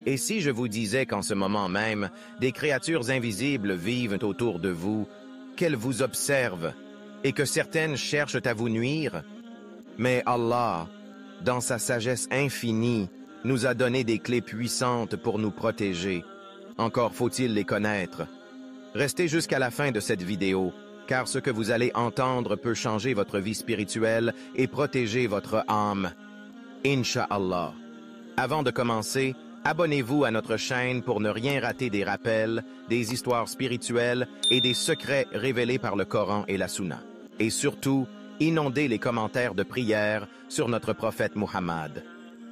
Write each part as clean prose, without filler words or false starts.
Et si je vous disais qu'en ce moment même, des créatures invisibles vivent autour de vous, qu'elles vous observent, et que certaines cherchent à vous nuire? Mais Allah, dans sa sagesse infinie, nous a donné des clés puissantes pour nous protéger. Encore faut-il les connaître. Restez jusqu'à la fin de cette vidéo, car ce que vous allez entendre peut changer votre vie spirituelle et protéger votre âme. Inch'Allah. Avant de commencer, abonnez-vous à notre chaîne pour ne rien rater des rappels, des histoires spirituelles et des secrets révélés par le Coran et la Sunna. Et surtout, inondez les commentaires de prière sur notre prophète Muhammad.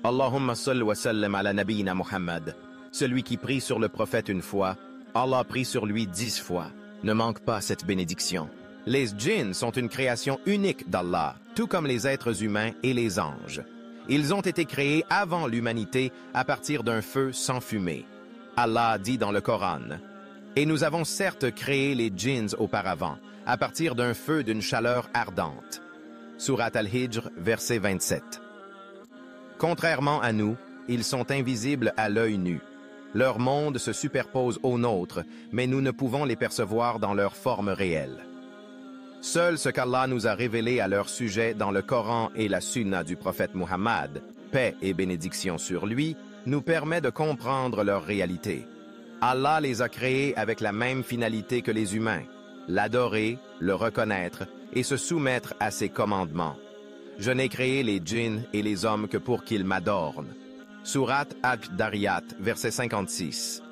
Allahumma salli wa sallim ala nabiyina Muhammad. Celui qui prie sur le prophète une fois, Allah prie sur lui 10 fois. Ne manque pas cette bénédiction. Les djinns sont une création unique d'Allah, tout comme les êtres humains et les anges. Ils ont été créés avant l'humanité à partir d'un feu sans fumée. Allah dit dans le Coran, « Et nous avons certes créé les djinns auparavant, à partir d'un feu d'une chaleur ardente. » Surat Al-Hijr, verset 27. Contrairement à nous, ils sont invisibles à l'œil nu. Leur monde se superpose au nôtre, mais nous ne pouvons les percevoir dans leur forme réelle. Seul ce qu'Allah nous a révélé à leur sujet dans le Coran et la Sunna du prophète Muhammad, paix et bénédiction sur lui, nous permet de comprendre leur réalité. Allah les a créés avec la même finalité que les humains, l'adorer, le reconnaître et se soumettre à ses commandements. Je n'ai créé les djinns et les hommes que pour qu'ils m'adorent. Surat Al-Dariyat, verset 56.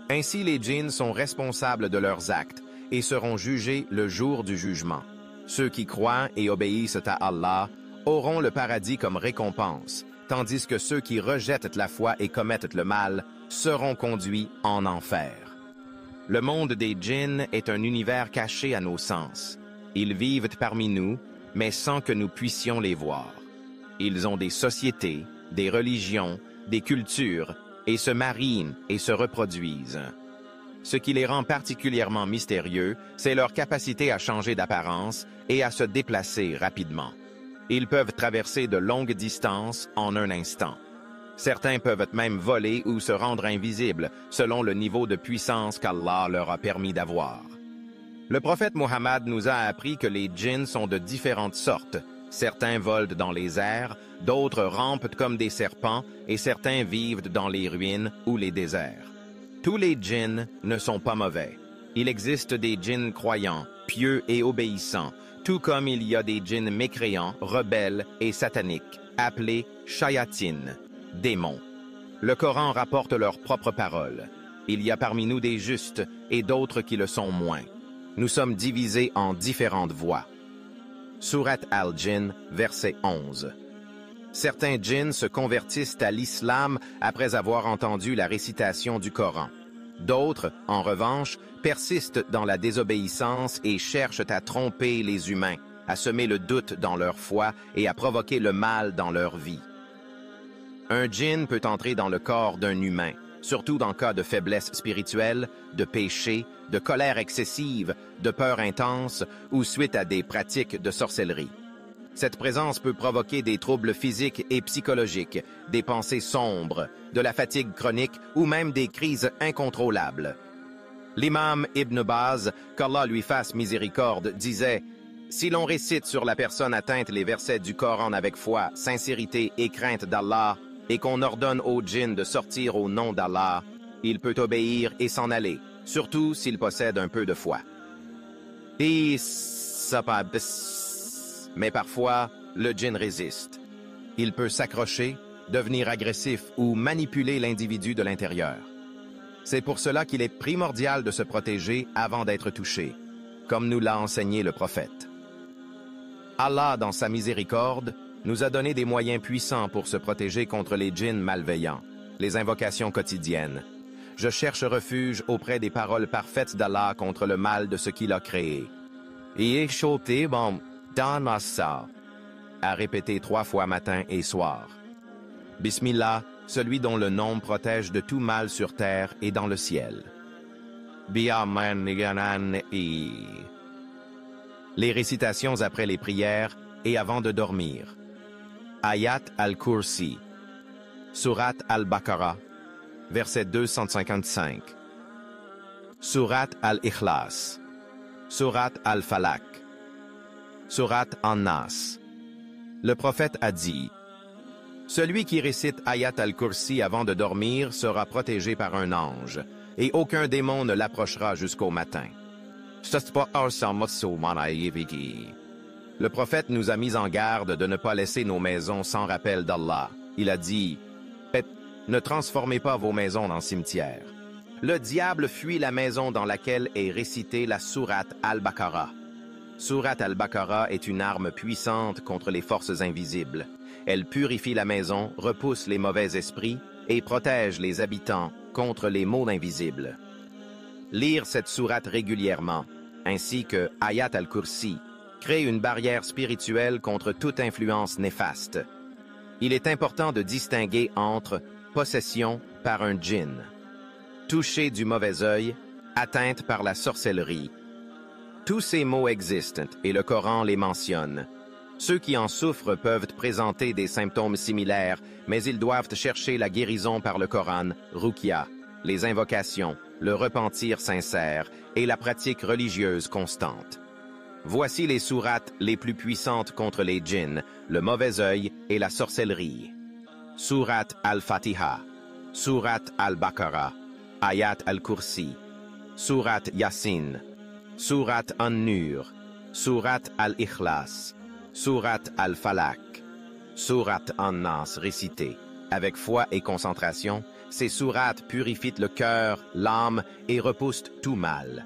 Ainsi les djinns sont responsables de leurs actes et seront jugés le jour du jugement. Ceux qui croient et obéissent à Allah auront le paradis comme récompense, tandis que ceux qui rejettent la foi et commettent le mal seront conduits en enfer. Le monde des djinns est un univers caché à nos sens. Ils vivent parmi nous, mais sans que nous puissions les voir. Ils ont des sociétés, des religions, des cultures, et se marient et se reproduisent. Ce qui les rend particulièrement mystérieux, c'est leur capacité à changer d'apparence et à se déplacer rapidement. Ils peuvent traverser de longues distances en un instant. Certains peuvent même voler ou se rendre invisibles, selon le niveau de puissance qu'Allah leur a permis d'avoir. Le prophète Muhammad nous a appris que les djinns sont de différentes sortes. Certains volent dans les airs, d'autres rampent comme des serpents et certains vivent dans les ruines ou les déserts. Tous les djinns ne sont pas mauvais. Il existe des djinns croyants, pieux et obéissants, tout comme il y a des djinns mécréants, rebelles et sataniques, appelés shayatin, démons. Le Coran rapporte leurs propres paroles. Il y a parmi nous des justes et d'autres qui le sont moins. Nous sommes divisés en différentes voies. Surat Al-Jinn, verset 11. Certains djinns se convertissent à l'islam après avoir entendu la récitation du Coran. D'autres, en revanche, persistent dans la désobéissance et cherchent à tromper les humains, à semer le doute dans leur foi et à provoquer le mal dans leur vie. Un djinn peut entrer dans le corps d'un humain, surtout dans cas de faiblesse spirituelle, de péché, de colère excessive, de peur intense ou suite à des pratiques de sorcellerie. Cette présence peut provoquer des troubles physiques et psychologiques, des pensées sombres, de la fatigue chronique ou même des crises incontrôlables. L'imam Ibn Baz, qu'Allah lui fasse miséricorde, disait « Si l'on récite sur la personne atteinte les versets du Coran avec foi, sincérité et crainte d'Allah, et qu'on ordonne au djinn de sortir au nom d'Allah, il peut obéir et s'en aller, surtout s'il possède un peu de foi. Mais parfois, le djinn résiste. Il peut s'accrocher, devenir agressif ou manipuler l'individu de l'intérieur. C'est pour cela qu'il est primordial de se protéger avant d'être touché, comme nous l'a enseigné le prophète. Allah, dans sa miséricorde, nous a donné des moyens puissants pour se protéger contre les djinns malveillants, les invocations quotidiennes. Je cherche refuge auprès des paroles parfaites d'Allah contre le mal de ce qu'il a créé. À répéter 3 fois matin et soir. Bismillah, celui dont le nom protège de tout mal sur terre et dans le ciel. Les récitations après les prières et avant de dormir. Ayat al-Kursi, Surat al-Baqarah, verset 255. Surat al-Ikhlas, Surat al-Falaq, Surat an-Nas. Le prophète a dit: celui qui récite Ayat al-Kursi avant de dormir sera protégé par un ange, et aucun démon ne l'approchera jusqu'au matin. Le prophète nous a mis en garde de ne pas laisser nos maisons sans rappel d'Allah. Il a dit: ne transformez pas vos maisons en cimetières. Le diable fuit la maison dans laquelle est récitée la sourate Al-Baqarah. Sourate Al-Baqarah est une arme puissante contre les forces invisibles. Elle purifie la maison, repousse les mauvais esprits et protège les habitants contre les maux invisibles. Lire cette sourate régulièrement, ainsi que Ayat al-Kursi, crée une barrière spirituelle contre toute influence néfaste. Il est important de distinguer entre possession par un djinn, toucher du mauvais œil, atteinte par la sorcellerie. Tous ces mots existent et le Coran les mentionne. Ceux qui en souffrent peuvent présenter des symptômes similaires, mais ils doivent chercher la guérison par le Coran, Ruqya, les invocations, le repentir sincère et la pratique religieuse constante. Voici les sourates les plus puissantes contre les djinns, le mauvais œil et la sorcellerie. Surat al-Fatiha, Surat al-Baqarah, Ayat al-Kursi, Surat Yasin, Surat an-Nur, Surat al-Ikhlas, Surat al-Falaq, Surat an-Nas récitées. Avec foi et concentration, ces sourates purifient le cœur, l'âme et repoussent tout mal.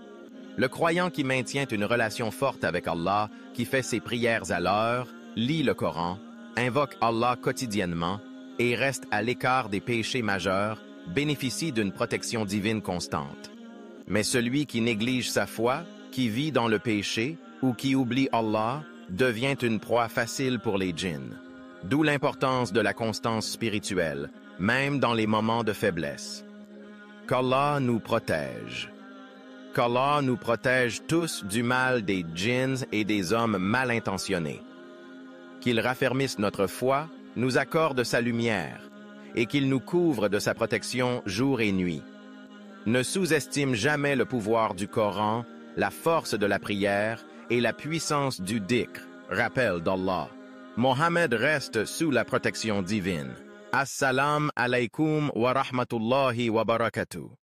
Le croyant qui maintient une relation forte avec Allah, qui fait ses prières à l'heure, lit le Coran, invoque Allah quotidiennement et reste à l'écart des péchés majeurs, bénéficie d'une protection divine constante. Mais celui qui néglige sa foi, qui vit dans le péché ou qui oublie Allah, devient une proie facile pour les djinns. D'où l'importance de la constance spirituelle, même dans les moments de faiblesse. Qu'Allah nous protège. Qu'Allah nous protège tous du mal des djinns et des hommes mal intentionnés. Qu'il raffermisse notre foi, nous accorde sa lumière, et qu'il nous couvre de sa protection jour et nuit. Ne sous-estime jamais le pouvoir du Coran, la force de la prière et la puissance du dhikr, rappel d'Allah. Mohammed reste sous la protection divine. Assalamu alaikum wa rahmatullahi wa barakatuh.